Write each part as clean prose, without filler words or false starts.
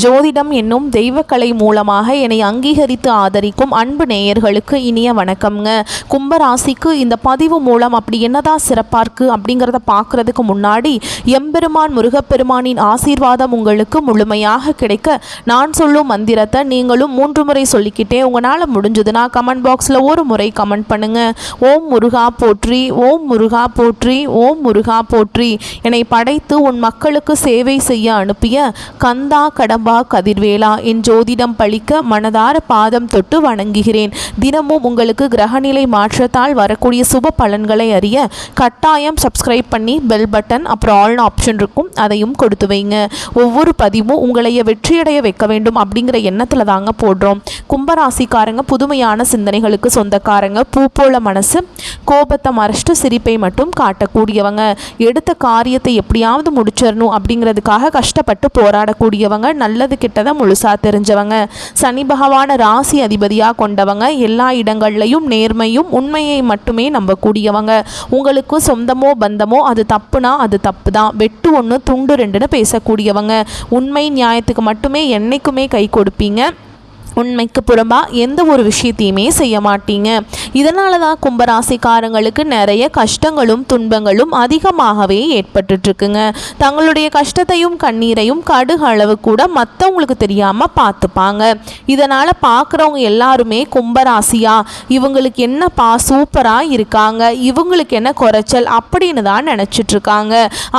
ஜோதிடம் என்னும் தெய்வக்கலை மூலமாக என்னை அங்கீகரித்து ஆதரிக்கும் அன்பு நேயர்களுக்கு இனிய வணக்கம்ங்க. கும்பராசிக்கு இந்த பதிவு மூலம் அப்படி என்னதான் சிறப்பாக இருக்குது அப்படிங்கிறத பார்க்குறதுக்கு முன்னாடி எம்பெருமான் முருகப்பெருமானின் ஆசீர்வாதம் உங்களுக்கு முழுமையாக கிடைக்க நான் சொல்லும் மந்திரத்தை நீங்களும் 3 முறை சொல்லிக்கிட்டே உங்களால் முடிஞ்சதுன்னா கமெண்ட் பாக்ஸில் ஒரு முறை கமெண்ட் பண்ணுங்கள். ஓம் முருகா போற்றி, ஓம் முருகா போற்றி, ஓம் முருகா போற்றி. என்னை படைத்து உன் மக்களுக்கு சேவை செய்ய அனுப்பிய கந்தா கடம்பா கதிர்வேலா, என் ஜோதிடம் பழிக்க மனதார பாதம் தொட்டு வணங்குகிறேன். தினமும் உங்களுக்கு கிரகநிலை மாற்றத்தால் வரக்கூடிய சுப பலன்களை அறிய கட்டாயம் சப்ஸ்கிரைப் பண்ணி பெல் பட்டன் அப்புறம் ஆல் ஆப்ஷன் இருக்கும், அதையும் கொடுத்து வைங்க. ஒவ்வொரு பதிவும் உங்களைய வெற்றியடைய வைக்க வேண்டும் அப்படிங்கிற எண்ணத்தில் தாங்க போடுறோம். கும்பராசிக்காரங்க புதுமையான சிந்தனைகளுக்கு சொந்தக்காரங்க, பூ போல மனசு, கோபத்தை மறைச்சிட்டு சிரிப்பை மட்டும் காட்டக்கூடியவங்க, எடுத்த காரியத்தை எப்படியாவது முடிச்சிடணும் அப்படிங்கிறதுக்காக கஷ்டப்பட்டு போராடக்கூடியவங்க, நல்லது கெட்டதை முழுசா தெரிஞ்சவங்க, சனி பகவான ராசி அதிபதியாக கொண்டவங்க, எல்லா இடங்கள்லையும் நேர்மையும் உண்மையை மட்டுமே நம்பக்கூடியவங்க, உங்களுக்கு சொந்தமோ பந்தமோ அது தப்புனா அது தப்பு தான், வெட்டு 1 துண்டு 2ன்னு பேசக்கூடியவங்க, உண்மை நியாயத்துக்கு மட்டுமே என்னைக்குமே கை கொடுப்பீங்க, உண்மைக்கு புறம்பாக எந்த ஒரு விஷயத்தையுமே செய்ய மாட்டீங்க. இதனால தான் கும்பராசிக்காரங்களுக்கு நிறைய கஷ்டங்களும் துன்பங்களும் அதிகமாகவே ஏற்பட்டுருக்குங்க. தங்களுடைய கஷ்டத்தையும் கண்ணீரையும் கடுகு அளவு கூட மற்றவங்களுக்கு தெரியாமல் பார்த்துப்பாங்க. இதனால் பார்க்குறவங்க எல்லாருமே கும்பராசியா இவங்களுக்கு என்னப்பா சூப்பராக இருக்காங்க, இவங்களுக்கு என்ன குறைச்சல் அப்படின்னு தான் நினச்சிட்ருக்காங்க.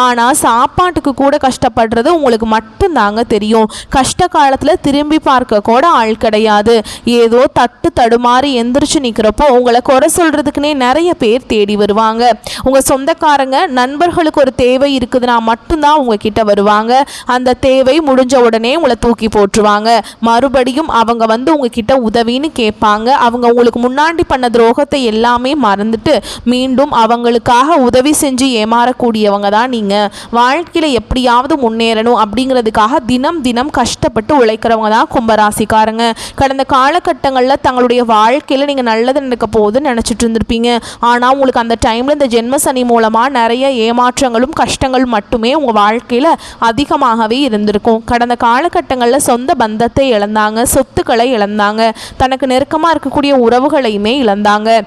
ஆனால் சாப்பாட்டுக்கு கூட கஷ்டப்படுறது உங்களுக்கு மட்டும்தாங்க தெரியும். கஷ்ட காலத்தில் திரும்பி பார்க்க கூட ஆள் கிடையாது. ஏதோ தட்டு தடுமாறி எந்திரிச்சு நிற்கிறப்போ உங்களை குறை சொல்றதுக்குன்னே நிறைய பேர் தேடி வருவாங்க. உங்க சொந்தக்காரங்க நண்பர்களுக்கு ஒரு தேவை இருக்குதுன்னா மட்டும்தான் உங்ககிட்ட வருவாங்க. அந்த தேவை முடிஞ்ச உடனே உங்களை தூக்கி போட்டுருவாங்க. மறுபடியும் அவங்க வந்து உங்ககிட்ட உதவின்னு கேட்பாங்க. அவங்க உங்களுக்கு முன்னாடி பண்ண துரோகத்தை எல்லாமே மறந்துட்டு மீண்டும் அவங்களுக்காக உதவி செஞ்சு ஏமாறக்கூடியவங்க தான் நீங்க. வாழ்க்கையில எப்படியாவது முன்னேறணும் அப்படிங்கிறதுக்காக தினம் தினம் கஷ்டப்பட்டு உழைக்கிறவங்க தான் கும்பராசிக்காரங்க. கடந்த காலகட்டங்களில் தங்களுடைய வாழ்க்கையில் நீங்கள் நல்லது நடக்க போகுதுன்னு நினச்சிட்டு இருந்திருப்பீங்க. ஆனால் உங்களுக்கு அந்த டைமில் இந்த ஜென்ம சனி மூலமாக நிறைய ஏமாற்றங்களும் கஷ்டங்களும் மட்டுமே உங்கள் வாழ்க்கையில் அதிகமாகவே இருந்திருக்கும். கடந்த காலகட்டங்களில் சொந்த பந்தத்தை இழந்தாங்க, சொத்துக்களை இழந்தாங்க, தனக்கு நெருக்கமாக இருக்கக்கூடிய உறவுகளையுமே இழந்தாங்க.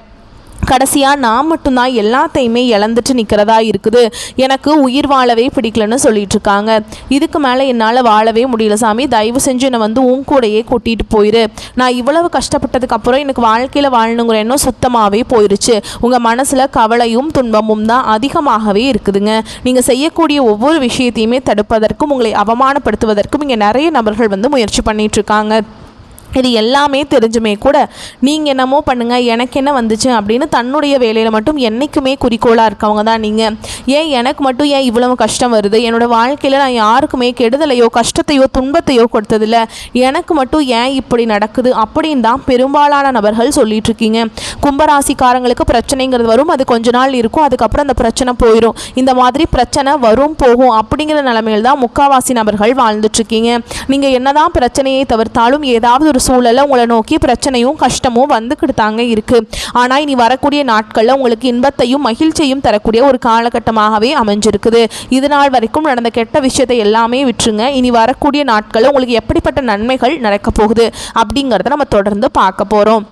கடைசியாக நான் மட்டும்தான் எல்லாத்தையுமே இழந்துட்டு நிற்கிறதா இருக்குது, எனக்கு உயிர் வாழவே பிடிக்கலன்னு சொல்லிட்டு இருக்காங்க. இதுக்கு மேலே என்னால் வாழவே முடியல சாமி, தயவு செஞ்சு என்னை வந்து உன் கூடையே கூட்டிகிட்டு போயிரு. நான் இவ்வளவு கஷ்டப்பட்டதுக்கப்புறம் எனக்கு வாழ்க்கையில் வாழணுங்கிற எண்ணம் சுத்தமாகவே போயிடுச்சு. உங்கள் மனசில் கவலையும் துன்பமும் தான் அதிகமாகவே இருக்குதுங்க. நீங்கள் செய்யக்கூடிய ஒவ்வொரு விஷயத்தையுமே தடுப்பதற்கும் உங்களை அவமானப்படுத்துவதற்கும் இங்கே நிறைய நபர்கள் வந்து முயற்சி பண்ணிகிட்ருக்காங்க. இது எல்லாமே தெரிஞ்சுமே கூட நீங்கள் என்னமோ பண்ணுங்கள், எனக்கு என்ன வந்துச்சு அப்படின்னு தன்னுடைய வேலையில் மட்டும் என்றைக்குமே குறிக்கோளாக இருக்கவங்க தான் நீங்கள். ஏன் எனக்கு மட்டும் ஏன் இவ்வளவு கஷ்டம் வருது, என்னோடய வாழ்க்கையில் நான் யாருக்குமே கெடுதலையோ கஷ்டத்தையோ துன்பத்தையோ கொடுத்ததில்ல, எனக்கு மட்டும் ஏன் இப்படி நடக்குது அப்படின்னு தான் பெரும்பாலான நபர்கள் சொல்லிட்டு இருக்கீங்க. கும்பராசிக்காரங்களுக்கு பிரச்சனைங்கிறது வரும், அது கொஞ்ச நாள் இருக்கும், அதுக்கப்புறம் அந்த பிரச்சனை போயிடும். இந்த மாதிரி பிரச்சனை வரும் போகும் அப்படிங்கிற நிலைமையில் தான் முக்காவாசி நபர்கள் வாழ்ந்துட்டுருக்கீங்க. நீங்கள் என்னதான் பிரச்சனையை தவிர்த்தாலும் ஏதாவது ஒரு சூழலை உங்களை நோக்கி பிரச்சனையும் கஷ்டமும் வந்துக்கிட்டு தாங்க இருக்கு. ஆனால் இனி வரக்கூடிய நாட்களில் உங்களுக்கு இன்பத்தையும் மகிழ்ச்சியும் தரக்கூடிய ஒரு காலகட்டமாகவே அமைஞ்சிருக்குது. இது நாள் வரைக்கும் நடந்த கெட்ட விஷயத்தை எல்லாமே விட்டுருங்க. இனி வரக்கூடிய நாட்களில் உங்களுக்கு எப்படிப்பட்ட நன்மைகள் நடக்க போகுது அப்படிங்கிறத நம்ம தொடர்ந்து பார்க்க போகிறோம்.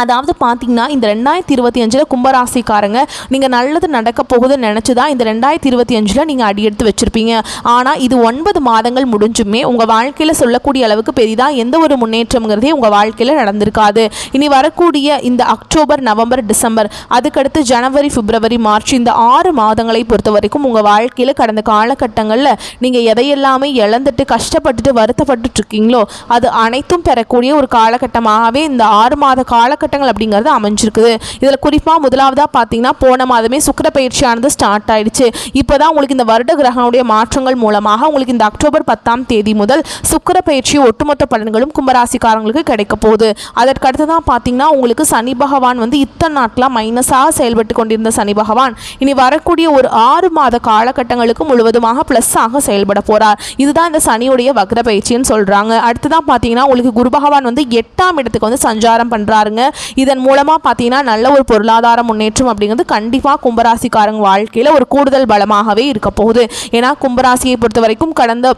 அதாவது பார்த்திங்கன்னா இந்த 2025 கும்பராசிக்காரங்க நீங்கள் நல்லது நடக்க போகுதுன்னு நினச்சி தான் இந்த 2025 நீங்கள் அடி எடுத்து வச்சுருப்பீங்க. ஆனால் இது 9 மாதங்கள் முடிஞ்சுமே உங்கள் வாழ்க்கையில் சொல்லக்கூடிய அளவுக்கு பெரிதாக எந்த ஒரு முன்னேற்றம்ங்கிறதே உங்கள் வாழ்க்கையில் நடந்திருக்காது. இனி வரக்கூடிய இந்த அக்டோபர், நவம்பர், டிசம்பர், அதுக்கடுத்து ஜனவரி, பிப்ரவரி, மார்ச், இந்த 6 மாதங்களை பொறுத்த வரைக்கும் உங்கள் வாழ்க்கையில் கடந்த காலகட்டங்களில் நீங்கள் எதையெல்லாமே இழந்துட்டு கஷ்டப்பட்டுட்டு வருத்தப்பட்டு இருக்கீங்களோ அது அனைத்தும் பெறக்கூடிய ஒரு காலகட்டமாகவே இந்த 6 மாத காலகட்டங்கள் அப்படிங்கிறது அமைஞ்சிருக்குது. இதில் குறிப்பாக முதலாவதாக பார்த்தீங்கன்னா போன மாதமே சுக்கிர பயிற்சியானது ஸ்டார்ட் ஆயிடுச்சு. இப்போதான் உங்களுக்கு இந்த வருட கிரகங்களுடைய மாற்றங்கள் மூலமாக உங்களுக்கு இந்த அக்டோபர் 10ஆம் தேதி முதல் சுக்கிர பயிற்சி ஒட்டுமொத்த பலன்களும் கும்பராசிக்காரங்களுக்கு கிடைக்க போகுது. அதற்கு அடுத்து தான் பார்த்தீங்கன்னா உங்களுக்கு சனி பகவான் வந்து இத்தனை நாட்களாக மைனஸாக செயல்பட்டு கொண்டிருந்த சனி பகவான் இனி வரக்கூடிய ஒரு 6 மாத காலகட்டங்களுக்கு முழுவதுமாக ப்ளஸ்ஸாக செயல்பட போகிறார். இதுதான் இந்த சனியுடைய வக்ர பயிற்சின்னு சொல்கிறாங்க. அடுத்து தான் பார்த்தீங்கன்னா உங்களுக்கு குரு பகவான் வந்து 8ஆம் இடத்துக்கு வந்து சஞ்சாரம் பண்ணுறாருங்க. இதன் மூலமாக பார்த்தீங்கன்னா நல்ல ஒரு பொருளாதார முன்னேற்றம் அப்படிங்கிறது கண்டிப்பாக கும்பராசிக்காரங்க வாழ்க்கையில் ஒரு கூடுதல் பலமாகவே இருக்க போகுது. ஏன்னா கும்பராசியை பொறுத்த வரைக்கும் கடந்த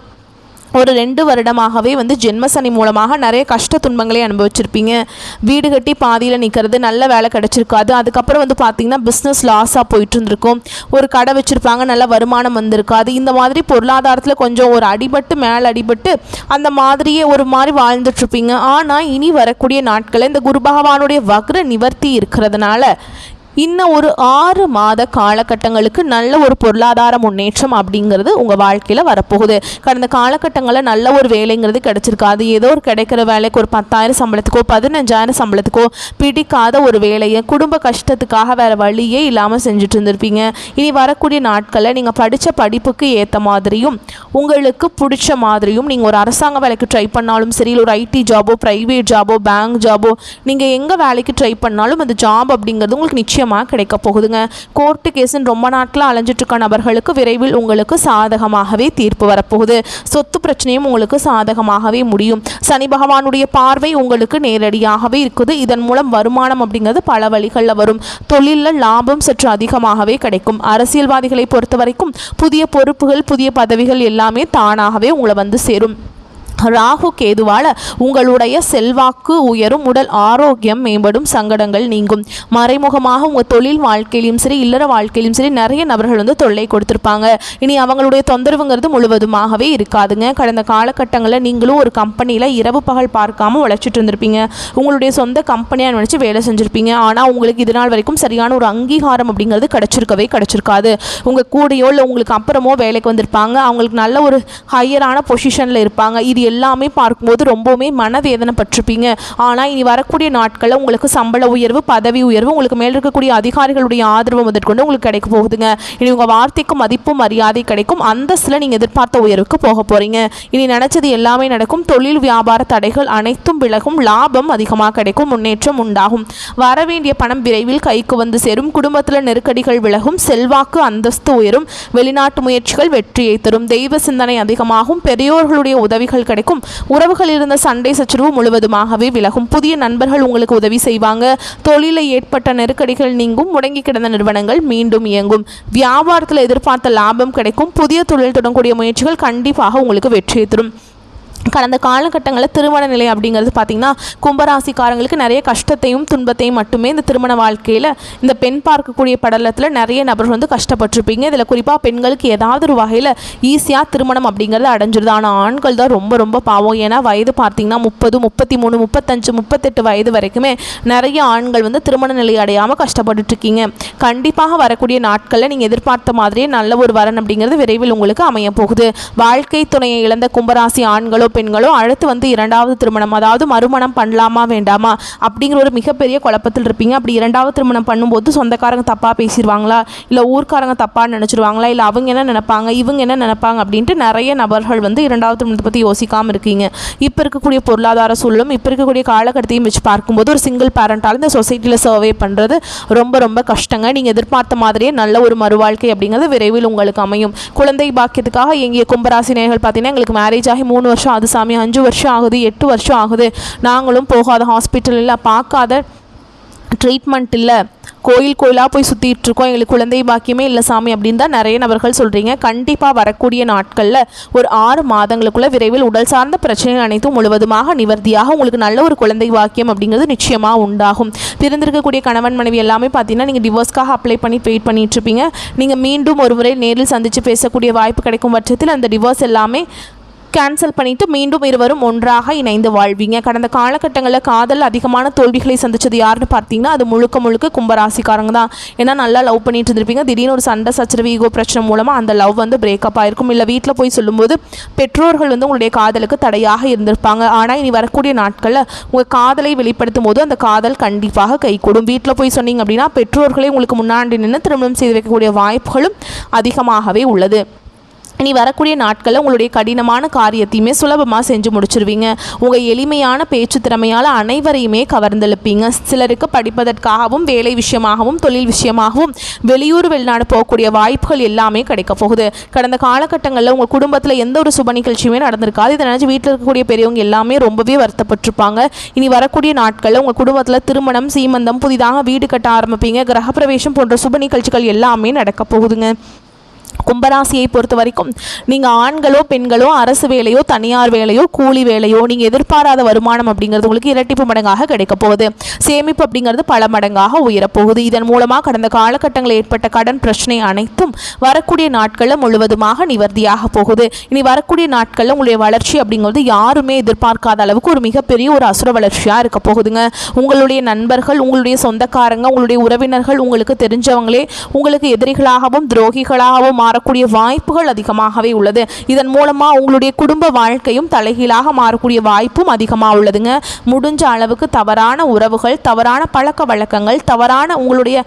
ஒரு 2 வருடமாகவே ஜென்மசனி மூலமாக நிறைய கஷ்ட துன்பங்களை அனுபவிச்சிருப்பீங்க. வீடு கட்டி பாதியில் நிற்கிறது, நல்ல வேலை கிடச்சிருக்காது. அதுக்கப்புறம் பார்த்திங்கன்னா பிஸ்னஸ் லாஸாக போயிட்டு இருந்திருக்கும். ஒரு கடை வச்சுருப்பாங்க, நல்ல வருமானம் வந்திருக்காது. இந்த மாதிரி பொருளாதாரத்தில் கொஞ்சம் ஒரு அடிபட்டு மேலே அடிபட்டு அந்த மாதிரியே ஒரு மாதிரி வாழ்ந்துட்டுருப்பீங்க. ஆனால் இனி வரக்கூடிய நாட்களில் இந்த குரு பகவானுடைய வக்ர நிவர்த்தி இருக்கிறதுனால இன்னும் ஒரு 6 மாத காலகட்டங்களுக்கு நல்ல ஒரு பொருளாதார முன்னேற்றம் அப்படிங்கிறது உங்கள் வாழ்க்கையில் வரப்போகுது. கடந்த காலகட்டங்களில் நல்ல ஒரு வேலைங்கிறது கிடச்சிருக்காது. ஏதோ ஒரு கிடைக்கிற வேலைக்கு ஒரு 10,000 சம்பளத்துக்கோ 15,000 சம்பளத்துக்கோ பிடிக்காத ஒரு வேலையை குடும்ப கஷ்டத்துக்காக வேறு வழியே இல்லாமல் செஞ்சுட்டு இருந்திருப்பீங்க. இனி வரக்கூடிய நாட்களில் நீங்கள் படித்த படிப்புக்கு ஏற்ற மாதிரியும் உங்களுக்கு பிடிச்ச மாதிரியும் நீங்கள் ஒரு அரசாங்க வேலைக்கு ட்ரை பண்ணாலும் சரி, ஒரு ஐடி ஜாபோ, ப்ரைவேட் ஜாபோ, பேங்க் ஜாபோ, நீங்கள் எங்கே வேலைக்கு ட்ரை பண்ணாலும் அந்த ஜாப் அப்படிங்கிறது உங்களுக்கு நிச்சயம் கிடைக்க போகுதுங்க. கோர்ட்டு கேஸ்ன்னு ரொம்ப நாட்களாக அலைஞ்சிட்டு இருக்க நபர்களுக்கு விரைவில் உங்களுக்கு சாதகமாகவே தீர்ப்பு வரப்போகுது. சொத்து பிரச்சனையும் உங்களுக்கு சாதகமாகவே முடியும். சனி பகவானுடைய பார்வை உங்களுக்கு நேரடியாகவே இருக்குது. இதன் மூலம் வருமானம் அப்படிங்கிறது பல வழிகளில் வரும். தொழிலில் லாபம் சற்று அதிகமாகவே கிடைக்கும். அரசியல்வாதிகளை பொறுத்த வரைக்கும் புதிய பொறுப்புகள், புதிய பதவிகள் எல்லாமே தானாகவே உங்களை சேரும். ராகு கேதுவால் உங்களுடைய செல்வாக்கு உயரும், உடல் ஆரோக்கியம் மேம்படும், சங்கடங்கள் நீங்கும். மறைமுகமாக உங்கள் தொழில் வாழ்க்கையிலும் சரி, இல்லற வாழ்க்கையிலும் சரி நிறைய நபர்கள் தொல்லை கொடுத்துருப்பாங்க. இனி அவங்களுடைய தொந்தரவுங்கிறது முழுவதுமாகவே இருக்காதுங்க. கடந்த காலகட்டங்களில் நீங்களும் ஒரு கம்பெனியில் இரவு பகல் பார்க்காம உழைச்சிட்டு இருந்திருப்பீங்க. உங்களுடைய சொந்த கம்பெனியாக நினச்சி வேலை செஞ்சுருப்பீங்க. ஆனால் உங்களுக்கு இது நாள் வரைக்கும் சரியான ஒரு அங்கீகாரம் அப்படிங்கிறது கிடச்சிருக்காது. உங்கள் கூடையோ இல்லை உங்களுக்கு அப்புறமோ வேலைக்கு வந்திருப்பாங்க. அவங்களுக்கு நல்ல ஒரு ஹையரான பொசிஷனில் இருப்பாங்க. இது எல்லாமே பார்க்கும்போது ரொம்பவுமே மனவேதனைப்பட்டிருப்பீங்க. ஆனால் இனி வரக்கூடிய நாட்களில் உங்களுக்கு சம்பள உயர்வு, பதவி உயர்வு, உங்களுக்கு மேல் இருக்கக்கூடிய அதிகாரிகளுடைய ஆதரவு முதற்கொண்டு உங்களுக்கு கிடைக்க போகுதுங்க. இனி உங்கள் வார்த்தைக்கு மதிப்பு மரியாதை கிடைக்கும். அந்தஸ்தில் நீங்கள் எதிர்பார்த்த உயர்வுக்கு போக போகிறீங்க. இனி நினச்சது எல்லாமே நடக்கும். தொழில் வியாபார தடைகள் அனைத்தும் விலகும். லாபம் அதிகமாக கிடைக்கும். முன்னேற்றம் உண்டாகும். வரவேண்டிய பணம் விரைவில் கைக்கு சேரும். குடும்பத்தில் நெருக்கடிகள் விலகும். செல்வாக்கு அந்தஸ்து உயரும். வெளிநாட்டு முயற்சிகள் வெற்றியை தரும். தெய்வ சிந்தனை அதிகமாகும். பெரியோர்களுடைய உதவிகள் கிடைக்கும். உறவுகள் இருந்த சண்டை சச்சரவு முழுவதுமாகவே விலகும். புதிய நண்பர்கள் உங்களுக்கு உதவி செய்வாங்க. தொழிலில் ஏற்பட்ட நெருக்கடிகள் நீங்கும். முடங்கி கிடந்த நிறுவனங்கள் மீண்டும் இயங்கும். வியாபாரத்தில் எதிர்பார்த்த லாபம் கிடைக்கும். புதிய தொழில் தொடங்கக்கூடிய முயற்சிகள் கண்டிப்பாக உங்களுக்கு வெற்றியை தரும். கடந்த காலகட்டங்களில் திருமண நிலை அப்படிங்கிறது பார்த்திங்கன்னா கும்பராசிக்காரங்களுக்கு நிறைய கஷ்டத்தையும் துன்பத்தையும் மட்டுமே இந்த திருமண வாழ்க்கையில் இந்த பெண் பார்க்கக்கூடிய படலத்தில் நிறைய நபர்கள் கஷ்டப்பட்டிருப்பீங்க. இதில் குறிப்பாக பெண்களுக்கு ஏதாவது ஒரு வகையில் ஈஸியாக திருமணம் அப்படிங்கிறது அடைஞ்சிருது. ஆனால் ஆண்கள் தான் ரொம்ப ரொம்ப பாவம். ஏன்னா வயது பார்த்திங்கன்னா 30, 33, 35, 38 வயது வரைக்குமே நிறைய ஆண்கள் திருமண நிலை அடையாமல் கஷ்டப்பட்டுருக்கீங்க. கண்டிப்பாக வரக்கூடிய நாட்களில் நீங்கள் எதிர்பார்த்த மாதிரியே நல்ல ஒரு வரன் அப்படிங்கிறது விரைவில் உங்களுக்கு அமைய போகுது. வாழ்க்கை துணையை இழந்த கும்பராசி ஆண்களோ பெண்களோ அடுத்து 2வது திருமணம், அதாவது மறுமணம் பண்ணலாமா வேண்டாமா அப்படிங்கிற ஒரு மிகப்பெரிய குழப்பத்தில் இருப்பீங்க. அப்படி 2வது திருமணம் பண்ணும்போது சொந்தக்காரங்க தப்பாக பேசிடுவாங்களா, இல்லை ஊர்க்காரங்க தப்பாக நினச்சிருவாங்களா, இல்லை அவங்க என்ன நினைப்பாங்க, இவங்க என்ன நினைப்பாங்க அப்படின்ட்டு நிறைய நபர்கள் 2வது திருமணத்தை பற்றி யோசிக்காமல் இருக்கீங்க. இப்போ இருக்கக்கூடிய பொருளாதார சூழலும் இப்போ இருக்கக்கூடிய காலகட்டத்தையும் வச்சு பார்க்கும்போது ஒரு சிங்கிள் பேரண்டால் இந்த சொசைட்டியில் சர்வே பண்ணுறது ரொம்ப ரொம்ப கஷ்டங்க. நீங்கள் எதிர்பார்த்த மாதிரியே நல்ல ஒரு மறுவாழ்க்கை அப்படிங்கிறது விரைவில் உங்களுக்கு அமையும். குழந்தை பாக்கியத்துக்காக எங்கிய கும்பராசி நேயர்கள் பார்த்தீங்கன்னா எங்களுக்கு மேரேஜ் ஆகி 3 வருஷம் அது சாமி, 5 வருஷம் ஆகுது, 8 வருஷம் ஆகுது, நாங்களும் போகாத ஹாஸ்பிட்டல் இல்லை, பார்க்காத ட்ரீட்மெண்ட் இல்லை, கோயிலாக போய் சுற்றிட்டு இருக்கோம், எங்களுக்கு குழந்தை பாக்கியமே இல்லை சாமி அப்படின்னு தான் நிறைய நபர்கள் சொல்கிறீங்க. கண்டிப்பாக வரக்கூடிய நாட்களில் ஒரு 6 மாதங்களுக்குள்ளே விரைவில் உடல் சார்ந்த பிரச்சனைகள் அனைத்தும் முழுவதுமாக நிவர்த்தியாக உங்களுக்கு நல்ல ஒரு குழந்தை பாக்கியம் அப்படிங்கிறது நிச்சயமாக உண்டாகும். பிரிந்திருக்கக்கூடிய கணவன் மனைவி எல்லாமே பார்த்தீங்கன்னா நீங்கள் டிவோர்ஸ்க்காக அப்ளை பண்ணி வெயிட் பண்ணிட்டுருப்பீங்க. நீங்கள் மீண்டும் ஒரு முறை நேரில் சந்தித்து பேசக்கூடிய வாய்ப்பு கிடைக்கும் பட்சத்தில் அந்த டிவோர்ஸ் எல்லாமே கேன்சல் பண்ணிவிட்டு மீண்டும் இருவரும் ஒன்றாக இணைந்து வாழ்வீங்க. கடந்த காலகட்டங்களில் காதல் அதிகமான தோல்விகளை சந்தித்தது யாருன்னு பார்த்தீங்கன்னா அது முழுக்க கும்பராசிக்காரங்க தான். ஏன்னா நல்லா லவ் பண்ணிட்டு இருந்திருப்பீங்க. திடீர்னு ஒரு சண்டை சச்சரவு, ஈகோ பிரச்சனை மூலமாக அந்த லவ் பிரேக்கப் ஆகிருக்கும். இல்லை வீட்டில் போய் சொல்லும்போது பெற்றோர்கள் உங்களுடைய காதலுக்கு தடையாக இருந்திருப்பாங்க. ஆனால் இனி வரக்கூடிய நாட்களில் உங்கள் காதலை வெளிப்படுத்தும் போது அந்த காதல் கண்டிப்பாக கைகூடும். வீட்டில் போய் சொன்னீங்க அப்படின்னா பெற்றோர்களே உங்களுக்கு முன்னாடி நின்று திருமணம் செய்து வைக்கக்கூடிய வாய்ப்புகளும் அதிகமாகவே உள்ளது. இனி வரக்கூடிய நாட்களில் உங்களுடைய கடினமான காரியத்தையுமே சுலபமாக செஞ்சு முடிச்சிருவீங்க. உங்கள் எளிமையான பேச்சு திறமையால் அனைவரையுமே கவர்ந்தெழுப்பீங்க. சிலருக்கு படிப்பதற்காகவும் வேலை விஷயமாகவும் தொழில் விஷயமாகவும் வெளியூர் வெளிநாடு போகக்கூடிய வாய்ப்புகள் எல்லாமே கிடைக்க போகுது. கடந்த காலகட்டங்களில் உங்கள் குடும்பத்தில் எந்த ஒரு சுப நிகழ்ச்சியுமே நடந்திருக்காது. இதை நினச்சி வீட்டில் இருக்கக்கூடிய பெரியவங்க எல்லாமே ரொம்பவே வருத்தப்பட்டிருப்பாங்க. இனி வரக்கூடிய நாட்களில் உங்கள் குடும்பத்தில் திருமணம், சீமந்தம், புதிதாக வீடு கட்ட ஆரம்பிப்பீங்க. கிரகப்பிரவேசம் போன்ற சுப நிகழ்ச்சிகள் எல்லாமே நடக்க போகுதுங்க. கும்பராசியை பொறுத்த வரைக்கும் நீங்கள் ஆண்களோ பெண்களோ அரசு வேலையோ தனியார் வேலையோ கூலி வேலையோ நீங்கள் எதிர்பாராத வருமானம் அப்படிங்கிறது உங்களுக்கு இரட்டிப்பு மடங்காக கிடைக்க போகுது. சேமிப்பு அப்படிங்கிறது பல மடங்காக உயரப்போகுது. இதன் மூலமாக கடந்த காலகட்டங்களில் ஏற்பட்ட கடன் பிரச்சனை அனைத்தும் வரக்கூடிய நாட்களில் முழுவதுமாக நிவர்த்தியாக போகுது. இனி வரக்கூடிய நாட்களில் உங்களுடைய வளர்ச்சி அப்படிங்கிறது யாருமே எதிர்பார்க்காத அளவுக்கு ஒரு மிகப்பெரிய ஒரு அசுர வளர்ச்சியாக இருக்க போகுதுங்க. உங்களுடைய நண்பர்கள், உங்களுடைய சொந்தக்காரங்க, உங்களுடைய உறவினர்கள், உங்களுக்கு தெரிஞ்சவங்களே உங்களுக்கு எதிரிகளாகவும் துரோகிகளாகவும் மாறக்கூடிய வாய்ப்புகள் அதிகமாகவே உள்ளது. இதன் மூலமாக உங்களுடைய குடும்ப வாழ்க்கையும் தலைகீழாக மாறக்கூடிய வாய்ப்பும் அதிகமாக உள்ளதுங்க. முடிஞ்ச அளவுக்கு தவறான உறவுகள், தவறான பழக்க வழக்கங்கள், தவறான உங்களுடைய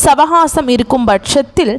சவகாசம் இருக்கும் பட்சத்தில்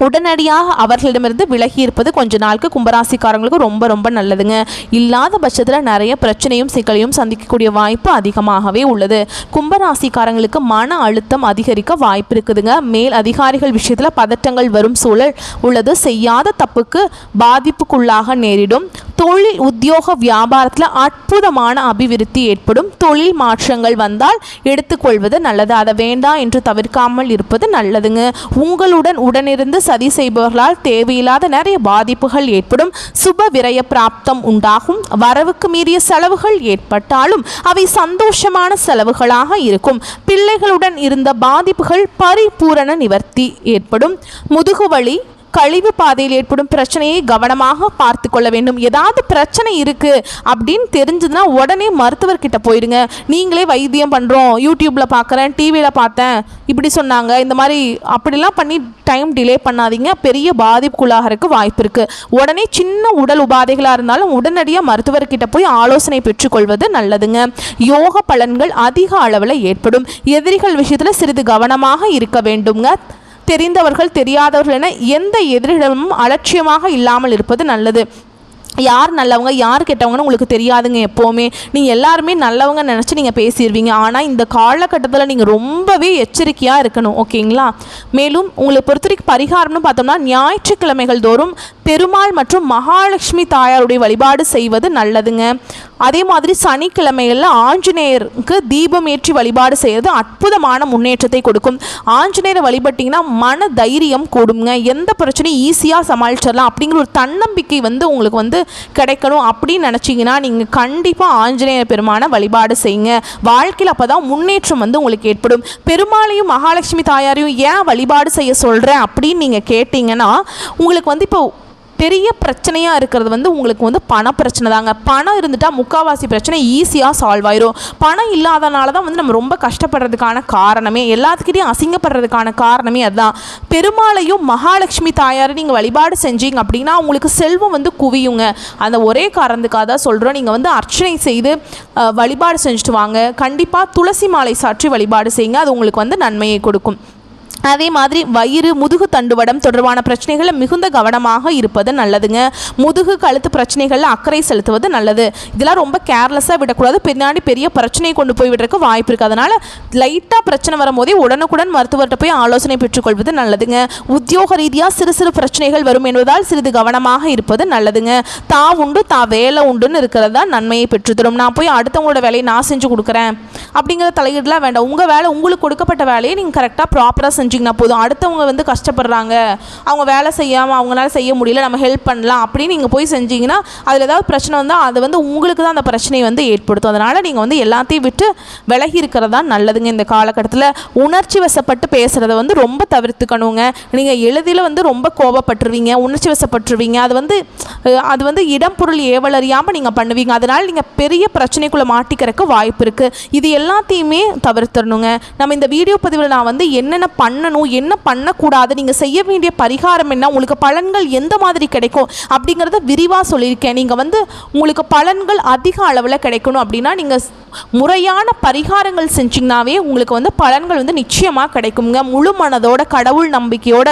உடனடியாக அவர்களிடமிருந்து விலகி இருப்பது கொஞ்ச நாளுக்கு கும்பராசிக்காரங்களுக்கு ரொம்ப ரொம்ப நல்லதுங்க. இல்லாத பட்சத்தில் நிறைய பிரச்சனையும் சிக்கலையும் சந்திக்கக்கூடிய வாய்ப்பு அதிகமாகவே உள்ளது. கும்பராசிக்காரங்களுக்கு மன அழுத்தம் அதிகரிக்க வாய்ப்பு இருக்குதுங்க. மேல் அதிகாரிகள் விஷயத்தில் பதட்டங்கள் வரும் சூழல் உள்ளது. செய்யாத தப்புக்கு பாதிப்புக்குள்ளாக நேரிடும். தொழில் உத்தியோக வியாபாரத்தில் அற்புதமான அபிவிருத்தி ஏற்படும். தொழில் மாற்றங்கள் வந்தால் எடுத்துக்கொள்வது நல்லது. அதை வேண்டாம் என்று தவிர்க்காமல் இருப்பது நல்லதுங்க. உங்களுடன் உடனிருந்து சதி செய்பவர்களால் தேவையில்லாத நிறைய பாதிப்புகள் ஏற்படும். சுப விரய பிராப்தம் உண்டாகும். வரவுக்கு மீறிய செலவுகள் ஏற்பட்டாலும் அவை சந்தோஷமான செலவுகளாக இருக்கும். பிள்ளைகளுடன் இருந்த பாதிப்புகள் பரிபூரண நிவர்த்தி ஏற்படும். முதுகுவலி, கழிவு பாதையில் ஏற்படும் பிரச்சனையை கவனமாக பார்த்து கொள்ள வேண்டும். ஏதாவது பிரச்சனை இருக்குது அப்படின்னு தெரிஞ்சதுன்னா உடனே மருத்துவர்கிட்ட போயிடுங்க. நீங்களே வைத்தியம் பண்ணுறோம், யூடியூப்பில் பார்க்குறேன், டிவியில் பார்த்தேன், இப்படி சொன்னாங்க, இந்த மாதிரி அப்படிலாம் பண்ணி டைம் டிலே பண்ணாதீங்க. பெரிய பாதிப்புக்குள்ளாகிறதுக்கு வாய்ப்பு இருக்குது. உடனே சின்ன உடல் உபாதைகளாக இருந்தாலும் உடனடியாக மருத்துவர்கிட்ட போய் ஆலோசனை பெற்றுக்கொள்வது நல்லதுங்க. யோக பலன்கள் அதிக அளவில் ஏற்படும். எதிரிகள் விஷயத்தில் சிறிது கவனமாக இருக்க வேண்டுங்க. தெரிந்தவர்கள் தெரியாதவர்கள் என எந்த எதிரிடமும் அலட்சியமாக இல்லாமல் இருப்பது நல்லது. யார் நல்லவங்க யார் கெட்டவங்கன்னு உங்களுக்கு தெரியாதுங்க. எப்போவுமே நீங்கள் எல்லாருமே நல்லவங்க நினச்சி நீங்கள் பேசிடுவீங்க. ஆனால் இந்த காலகட்டத்தில் நீங்கள் ரொம்பவே எச்சரிக்கையாக இருக்கணும், ஓகேங்களா? மேலும் உங்களை பொறுத்த வரைக்கும் பரிகாரம்னு பார்த்தோம்னா ஞாயிற்றுக்கிழமைகள் தோறும் பெருமாள் மற்றும் மகாலட்சுமி தாயாருடைய வழிபாடு செய்வது நல்லதுங்க. அதே மாதிரி சனிக்கிழமைகளில் ஆஞ்சநேயருக்கு தீபம் ஏற்றி வழிபாடு செய்வது அற்புதமான முன்னேற்றத்தை கொடுக்கும். ஆஞ்சநேயரை வழிபட்டிங்கன்னா மன தைரியம் கூடுங்க. எந்த பிரச்சனையும் ஈஸியாக சமாளிச்சிடலாம் அப்படிங்கிற ஒரு தன்னம்பிக்கை உங்களுக்கு கிடைக்கணும் அப்படின்னு நினச்சிங்கன்னா நீங்கள் கண்டிப்பாக ஆஞ்சநேயர் பெருமானை வழிபாடு செய்யுங்க. வாழ்க்கையில் அப்போ தான் முன்னேற்றம் உங்களுக்கு ஏற்படும். பெருமாளையும் மகாலட்சுமி தாயாரையும் ஏன் வழிபாடு செய்ய சொல்கிறேன் அப்படின்னு நீங்கள் கேட்டிங்கன்னா உங்களுக்கு இப்போ பெரிய பிரச்சனையாக இருக்கிறது உங்களுக்கு பண பிரச்சனை தாங்க. பணம் இருந்துட்டால் முக்கால்வாசி பிரச்சனை ஈஸியாக சால்வ் ஆயிரும். பணம் இல்லாதனால தான் நம்ம ரொம்ப கஷ்டப்படுறதுக்கான காரணமே, எல்லாத்துக்கிட்டையும் அசிங்கப்படுறதுக்கான காரணமே அதுதான். பெருமாளையும் மகாலட்சுமி தாயாரை நீங்கள் வழிபாடு செஞ்சீங்க அப்படின்னா உங்களுக்கு செல்வம் குவியுங்க. அந்த ஒரே காரணத்துக்காக தான் சொல்கிறோம். நீங்கள் அர்ச்சனை செய்து வழிபாடு செஞ்சுட்டு வாங்க. கண்டிப்பாக துளசி மாலை சாற்றி வழிபாடு செய்யுங்க. அது உங்களுக்கு நன்மையை கொடுக்கும். அதே மாதிரி வயிறு, முதுகு தண்டுவடம் தொடர்பான பிரச்சனைகளில் மிகுந்த கவனமாக இருப்பது நல்லதுங்க. முதுகு கழுத்து பிரச்சனைகளில் அக்கறை செலுத்துவது நல்லது. இதெல்லாம் ரொம்ப கேர்லெஸ்ஸாக விடக்கூடாது. பின்னாடி பெரிய பிரச்சனையை கொண்டு போய் விடுறதுக்கு வாய்ப்பு இருக்குது. அதனால் லைட்டாக பிரச்சனை வரும்போதே உடனுக்குடன் மருத்துவர்கிட்ட போய் ஆலோசனை பெற்றுக்கொள்வது நல்லதுங்க. உத்தியோக ரீதியாக சிறு சிறு பிரச்சனைகள் வரும் என்பதால் சிறிது கவனமாக இருப்பது நல்லதுங்க. உண்டு வேலை உண்டுன்னு இருக்கிறது தான் நன்மையை பெற்றுத்தரும். நான் போய் அடுத்தவங்களோட வேலையை நான் செஞ்சு கொடுக்குறேன் அப்படிங்கிற தலையீடுலாம் வேண்டாம். உங்கள் வேலை, உங்களுக்கு கொடுக்கப்பட்ட வேலையை நீங்கள் கரெக்டாக ப்ராப்பராக செஞ்சிங்கன்னா போதும். அடுத்தவங்க கஷ்டப்படுறாங்க, அவங்க வேலை செய்யாமல் அவங்களால செய்ய முடியல, நம்ம ஹெல்ப் பண்ணலாம் அப்படின்னு நீங்கள் போய் செஞ்சீங்கன்னா அதில் ஏதாவது பிரச்சனை வந்தால் அது உங்களுக்கு தான் அந்த பிரச்சனையை ஏற்படுத்தும். அதனால் நீங்கள் எல்லாத்தையும் விட்டு விலகி இருக்கிறதா நல்லதுங்க. இந்த காலகட்டத்தில் உணர்ச்சி வசப்பட்டு பேசுகிறத ரொம்ப தவிர்த்துக்கணுங்க. நீங்கள் எளிதில் ரொம்ப கோபப்பட்டுருவீங்க, உணர்ச்சி வசப்பட்டுருவீங்க. அது இடம் பொருள் ஏவலறியாமல் நீங்கள் பண்ணுவீங்க. அதனால் நீங்கள் பெரிய பிரச்சனைக்குள்ளே மாட்டிக்கிறதுக்கு வாய்ப்பு இருக்குது. இது எல்லாத்தையுமே தவிர்த்துடணுங்க. நம்ம இந்த வீடியோ பதிவில் நான் என்னென்ன பண்ணணும், என்ன பண்ணக்கூடாது, நீங்கள் செய்ய வேண்டிய பரிகாரம் என்ன, உங்களுக்கு பலன்கள் எந்த மாதிரி கிடைக்கும் அப்படிங்கிறத விரிவாக சொல்லியிருக்கேன். நீங்கள் உங்களுக்கு பலன்கள் அதிக அளவில் கிடைக்கணும் அப்படின்னா நீங்கள் முறையான பரிகாரங்கள் செஞ்சிங்கனாவே உங்களுக்கு பலன்கள் நிச்சயமாக கிடைக்குங்க. முழு மனதோட, கடவுள் நம்பிக்கையோட,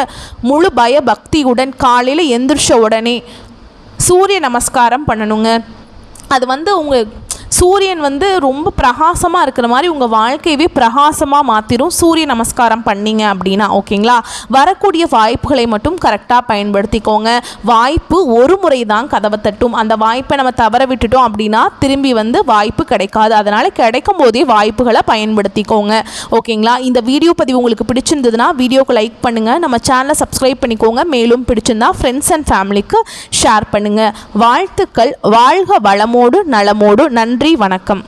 முழு பய பக்தியுடன் காலையில் எந்திரிச்ச உடனே சூரிய நமஸ்காரம் பண்ணணுங்க. அது உங்களுக்கு சூரியன் வந்து ரொம்ப பிரகாசமாக இருக்கிற மாதிரி உங்கள் வாழ்க்கையவே பிரகாசமாக மாற்றிடும் சூரிய நமஸ்காரம் பண்ணீங்க அப்படின்னா. ஓகேங்களா? வரக்கூடிய வாய்ப்புகளை மட்டும் கரெக்டாக பயன்படுத்திக்கோங்க. வாய்ப்பு ஒரு முறை தான் கதவை தட்டும். அந்த வாய்ப்பை நம்ம தவற விட்டுட்டோம் அப்படின்னா திரும்பி வந்து வாய்ப்பு கிடைக்காது. அதனால் கிடைக்கும் போதே வாய்ப்புகளை பயன்படுத்திக்கோங்க. ஓகேங்களா? இந்த வீடியோ பதிவு உங்களுக்கு பிடிச்சிருந்ததுன்னா வீடியோக்கு லைக் பண்ணுங்கள், நம்ம சேனலை சப்ஸ்கிரைப் பண்ணிக்கோங்க. மேலும் பிடிச்சிருந்தா ஃப்ரெண்ட்ஸ் அண்ட் ஃபேமிலிக்கு ஷேர் பண்ணுங்கள். வாழ்த்துக்கள். வாழ்க வளமோடு நலமோடு. நன்றி, வணக்கம்.